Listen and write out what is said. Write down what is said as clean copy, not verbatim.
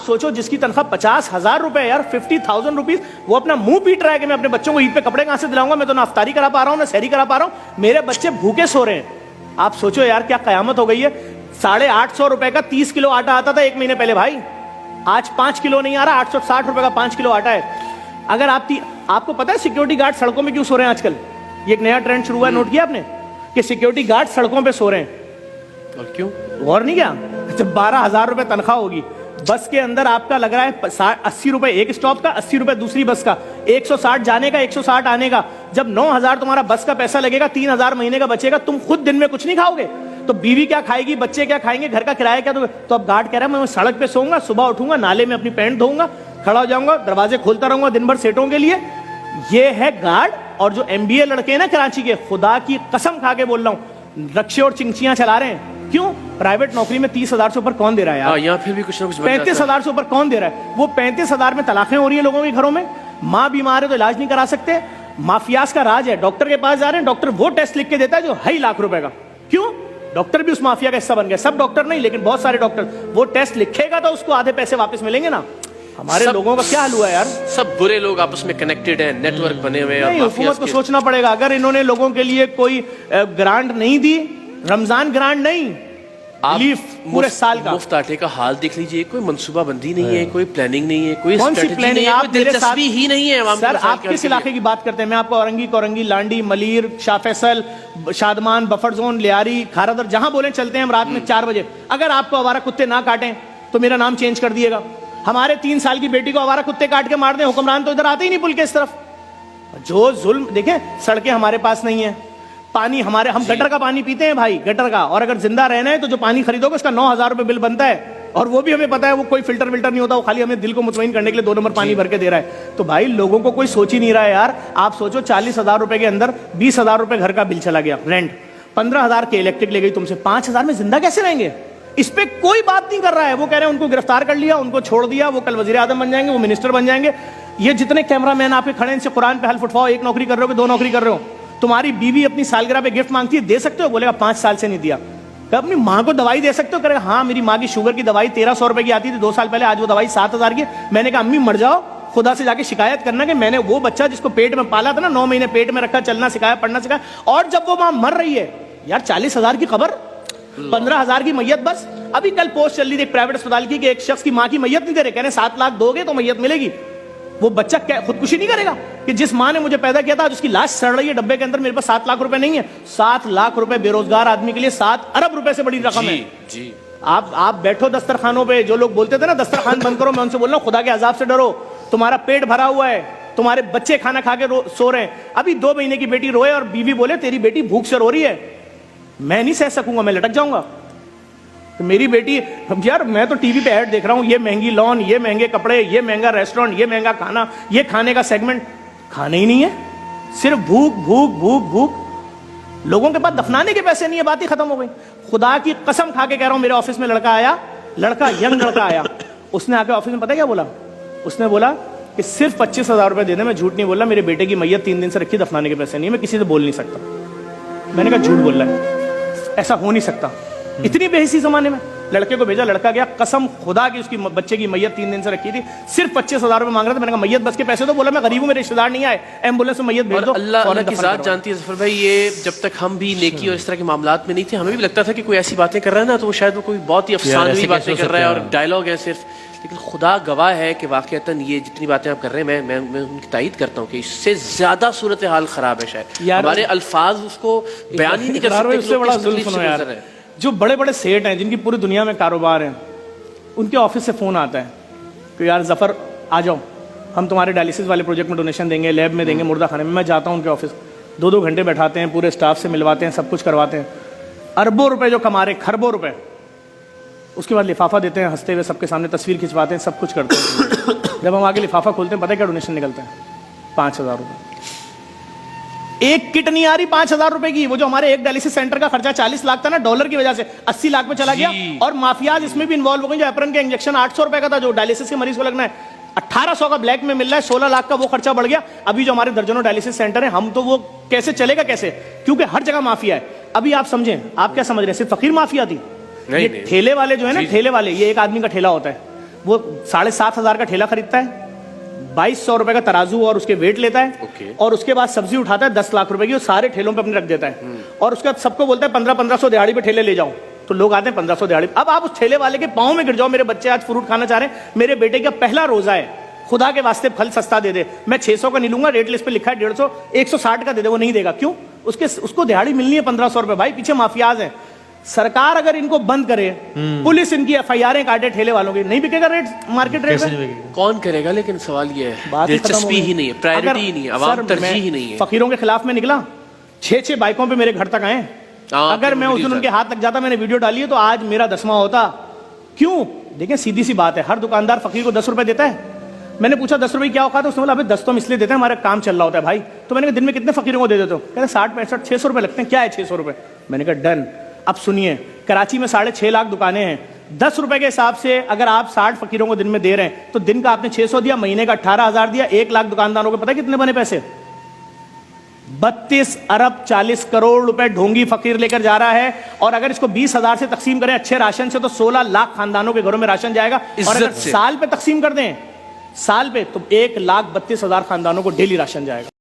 सोचो जिसकी तनख्वाह 50,000 रुपए, यार 50,000 रुपीज, वो अपना मुंह पीट रहा है कि मैं अपने बच्चों को ईद पे कपड़े कहां से दिलाऊंगा, मैं तो ना अफ्तारी करा पा रहा हूं ना सहरी करा पा रहा हूं, मेरे बच्चे भूखे सो रहे हैं। आप सोचो यार क्या कयामत हो गई है। 850 रुपए का 30 किलो आटा आता था 1 महीने पहले भाई, आज 5 किलो नहीं आ रहा, 860 रुपए का 5 किलो आटा है। अगर आपको पता है सिक्योरिटी गार्ड सड़कों में क्यों सो रहे हैं आजकल? ये एक नया ट्रेंड शुरू हुआ है, नोट किया आपने कि सिक्योरिटी गार्ड सड़कों पे सो रहे हैं? और क्यों? गौर नहीं किया? जब 12,000 रुपए तनख्वाह होगी, बस के अंदर आपका लग रहा है 80 रुपए एक स्टॉप का, 80 रुपए दूसरी बस का, 160 जाने का 160 आने का। जब 9,000 तुम्हारा बस का पैसा लगेगा, 3,000 महीने का बचेगा, तुम खुद दिन में कुछ नहीं खाओगे तो बीवी क्या खाएगी, बच्चे क्या खाएंगे, घर का किराया क्या? तो अब गार्ड कह रहा है मैं सड़क पे सोऊंगा, सुबह उठूंगा, नाले में अपनी पैंट धोऊंगा, खड़ा हो जाऊंगा, दरवाजे खोलता रहूंगा दिन भर सेटों के लिए। ये है गार्ड। और जो MBA लड़के हैं ना कराची के, खुदा की कसम खा के बोल रहा हूं, रक्शे और चिंचियां चला रहे हैं। क्यों? प्राइवेट नौकरी में 30,000 से ऊपर कौन दे रहा है यार? यहाँ फिर भी कुछ ना कुछ 35,000 से ऊपर कौन दे रहा है? वो 35,000 में तलाकें हो रही है लोगों के घरों में, माँ बीमार है तो इलाज नहीं करा सकते, माफियाज का राज है, डॉक्टर के पास जा रहे हैं, डॉक्टर वो टेस्ट लिख के देता है जो 2.5 लाख रुपए का। क्यों? डॉक्टर भी उस माफिया का हिस्सा बन गए। सब डॉक्टर नहीं, लेकिन बहुत सारे डॉक्टर, वो टेस्ट लिखेगा तो उसको आधे पैसे वापस मिलेंगे ना। हमारे लोगों का क्या हाल हुआ है यार? सब बुरे लोग आपस में कनेक्टेड हैं, नेटवर्क बने हुए हैं। हुकूमत को सोचना पड़ेगा। अगर इन्होंने लोगों के लिए कोई ग्रांट नहीं दी, रमजान ग्रांट नहीं, पूरे साल का मुफ्त आटे का हाल देख लीजिए, कोई मंसूबाबंदी नहीं है, कोई प्लानिंग नहीं है, कोई कौन सी प्लानिंग? आप दिलचस्पी ही नहीं है। सर आप किस इलाके की बात करते हैं? मैं आपको औरंगी, कोरंगी, लांडी, मलीर, शाह फैसल, शादमान, बफर जोन, लियारी, खारादर, जहां बोले चलते हैं हम रात में 4 बजे। अगर आपको आवारा कुत्ते ना काटें तो मेरा नाम चेंज कर दिएगा। हमारे 3 साल की बेटी को आवारा कुत्ते काट के मार दें, हुक्मरान तो इधर आते ही नहीं पुल के इस तरफ। जो जुल्म देखें, सड़कें हमारे पास नहीं है, पानी हम गटर का पानी पीते हैं भाई, गटर का। और अगर जिंदा रहना है तो जो पानी खरीदोगे उसका 9,000 रुपए बिल बनता है, और वो भी हमें पता है वो कोई फिल्टर विल्टर नहीं होता, वो खाली हमें दिल को मुतमईन करने के लिए 2 नंबर पानी भर के दे रहा है। तो भाई लोगों को कोई सोच ही नहीं रहा है यार। आप सोचो 40,000 रुपए के अंदर 20,000 रुपए घर का बिल चला गया, रेंट 15,000 के इलेक्ट्रिक ले गई तुमसे, 5,000 में जिंदा कैसे रहेंगे? इस पे कोई बात नहीं कर रहा है। वो कह रहे हैं उनको गिरफ्तार कर लिया, उनको छोड़ दिया, वो कल वजीर आजम बन जाएंगे, वो मिनिस्टर बन जाएंगे। ये जितने कैमरामैन आपके खड़े हैं, इनसे कुरान पे हल्फ उठवाओ, 1 नौकरी कर रहे हो कि 2 नौकरी कर रहे हो? तुम्हारी बीवी अपनी सालगिरह पे गिफ्ट मांगती है, दे सकते हो? बोलेगा 5 साल से नहीं दिया। तो अपनी माँ को दवाई दे सकते हो? करेगा हाँ मेरी माँ की शुगर की दवाई 1,300 रुपए की आती थी 2 साल पहले, आज वो दवाई 7,000 की। मैंने कहा अम्मी मर जाओ, खुदा से जाके शिकायत करना कि मैंने वो बच्चा जिसको पेट में पाला था ना, 9 महीने पेट में रखा, चलना सिखाया, पढ़ना सिखाया, और जब वो माँ मर रही है यार, 40,000 की खबर, 15,000 की मैयत। बस अभी कल पोस्ट चल रही थी एक प्राइवेट अस्पताल की कि एक शख्स की माँ की मैयत नहीं दे रहे, कहने 7 लाख दोगे तो मैयत मिलेगी। वो बच्चा क्या खुदकुशी नहीं करेगा कि जिस माँ ने मुझे पैदा किया था आज उसकी लाश सड़ रही है डब्बे के अंदर, मेरे पास 7 लाख रुपए नहीं है? 7 लाख रुपए बेरोजगार आदमी के लिए 7 अरब रुपए से बड़ी रकम है जी। आप बैठो दस्तरखानों पे, जो लोग बोलते थे ना दस्तरखान बंद करो, मैं उनसे बोल रहा हूं खुदा के अजाब से डरो। तुम्हारा पेट भरा हुआ है, तुम्हारे बच्चे खाना खा के सो रहे हैं। अभी 2 महीने की बेटी रोए और बीवी बोले तेरी बेटी भूख से रो रही है, मैं नहीं सह सकूंगा, मैं लटक जाऊंगा। तो मेरी बेटी, यार मैं तो टीवी पे ऐड देख रहा हूं, ये महंगी लॉन, ये महंगे कपड़े, ये महंगा रेस्टोरेंट, ये महंगा खाना, ये खाने का सेगमेंट, खाने ही नहीं है, सिर्फ भूख भूख भूख भूख। लोगों के पास दफनाने के पैसे नहीं है, बात ही खत्म हो गई। खुदा की कसम खा के कह रहा हूं, मेरे ऑफिस में लड़का आया, यंग लड़का आया, उसने आके ऑफिस में पता क्या बोला? उसने बोला कि सिर्फ 25,000 रुपए दे दे, मैं झूठ नहीं बोल रहा, मेरे बेटे की मैयत 3 दिन से रखी, दफनाने के पैसे नहीं, मैं किसी से बोल नहीं सकता। मैंने कहा झूठ बोल रहा है, ऐसा हो नहीं सकता। इतनी बेहिसी जमाने में लड़के को भेजा, लड़का गया, कसम खुदा की उसकी बच्चे की मैयत 3 दिन से रखी थी, सिर्फ 25,000 रुपए मांग रहा था। मैंने कहा मैयत बस के पैसे तो, बोला मैं गरीब हूं, मेरे रिश्तेदार नहीं आए, एम्बुलेंस में मैयत भेज दो। अल्लाह की जात जानती है जफर भाई, ये जब तक हम भी नेकी और इस तरह के मामलात में नहीं थे, हमें भी लगता था कि कोई ऐसी बातें कर रहा है ना तो वो शायद वो कोई बहुत ही अफसानवी बातें कर रहा है और डायलॉग है सिर्फ। लेकिन खुदा गवाह है कि वाकईतन ये जितनी बातें आप कर रहे हैं, मैं उनकी तायद करता हूँ कि इससे ज्यादा सूरत हाल खराब है। शायद हमारे अल्फाज उसको बयान ही नहीं कर सकते। जो बड़े बड़े सेठ हैं जिनकी पूरी दुनिया में कारोबार है, उनके ऑफिस से फोन आता है कि यार जफर आ जाओ, हम तुम्हारे डायलिसिस वाले प्रोजेक्ट में डोनेशन देंगे, लैब में देंगे, मुर्दा खाने में। मैं जाता हूँ उनके ऑफिस, 2-2 घंटे बैठाते हैं, पूरे स्टाफ से मिलवाते हैं, सब कुछ करवाते हैं, अरबों रुपए जो कमा रहे, खरबों रुपए। उसके बाद लिफाफा देते हैं, हंसते हुए सबके सामने तस्वीर खिंचवाते हैं, सब कुछ करते हैं। जब हम आगे लिफाफा खोलते हैं, पता है क्या डोनेशन निकलता है? 5,000 रुपए। एक किट नहीं आ रही 5,000 रुपए की। वो जो हमारे एक डायलिसिस सेंटर का खर्चा 40 लाख था ना, डॉलर की वजह से 80 लाख में चला गया। और माफियाज इसमें भी इन्वॉल्व हो गए। जो एप्रन के इंजेक्शन 800 रुपए का था, जो डायलिसिस के मरीज को लगना है, 1800 का ब्लैक में मिल रहा है, 16 लाख का वो खर्चा बढ़ गया। अभी जो हमारे दर्जनों डायलिसिस सेंटर है, हम तो वो कैसे चलेगा कैसे? क्योंकि हर जगह माफिया है। अभी आप समझें, आप क्या समझ रहे हैं सिर्फ फकीर माफिया थी? ये ठेले वाले जो है ना, ठेले वाले, ये एक आदमी का ठेला होता है, वो 7,500 का ठेला खरीदता है, 2,200 रुपए का तराजू और उसके वेट लेता है, Okay. और उसके बाद सब्जी उठाता है 10 लाख रुपए की, वो सारे ठेलों पे अपने रख देता है, और उसके बाद सबको बोलता है 1500 दिहाड़ी पे ठेले ले जाओ, तो लोग आते हैं 1500 दिहाड़ी। अब आप उस ठेले वाले के पाँव में गिर जाओ, मेरे बच्चे आज फ्रूट खाना चाह रहे हैं, मेरे बेटे का पहला रोजा है, खुदा के वास्ते फल सस्ता दे दे, मैं 600 का नहीं लूंगा, रेट लिस्ट पे लिखा है 150, 160 का दे दे, वो नहीं देगा। क्यों? उसको दिहाड़ी मिलनी है 1500 रुपए। भाई पीछे माफियाज हैं। सरकार अगर इनको बंद करे, पुलिस इनकी FIR काटे ठेले वालों की, नहीं बिकेगा रेट, मार्केट रेट पे। कौन करेगा? लेकिन सवाल ये है, बात ही खत्म हो दिलचस्पी गई। ही नहीं है, प्रायोरिटी ही नहीं है, अवाम तरजीह ही नहीं है। फकीरों के खिलाफ में निकला, 6 बाइकों पे मेरे घर तक आए। अगर मैं उस दिन उनके हाथ लग जाता, मैंने वीडियो डाली है, तो आज मेरा 10वां होता। क्यों? देखिए सीधी सी बात है, हर दुकानदार फकीर को 10 रुपए देता है। मैंने पूछा 10 रुपए क्या औकात है? उसने बोला अबे 10 तो हम इसलिए देते हैं, हमारा काम चल रहा होता है भाई। तो मैंने कहा दिन में कितने फकीरों को दे देते हो? कहते 60 65 600 रुपए लगते हैं। क्या है 600 रुपए? मैंने कहा डन। अब सुनिए, कराची में 6.5 लाख दुकानें हैं, 10 रुपए के हिसाब से अगर आप 60 फकीरों को दिन में दे रहे हैं, तो दिन का आपने 600 दिया, महीने का 18,000 दिया, 1 लाख दुकानदारों को पता है कितने बने पैसे? 32 अरब 40 करोड़ रुपए ढोंगी फकीर लेकर जा रहा है। और अगर इसको 20,000 से तकसीम करें अच्छे राशन से, तो 16 लाख खानदानों के घरों में राशन जाएगा। और अगर साल पे तकसीम कर दें, साल पे, तो 1,32,000 खानदानों को डेली राशन जाएगा।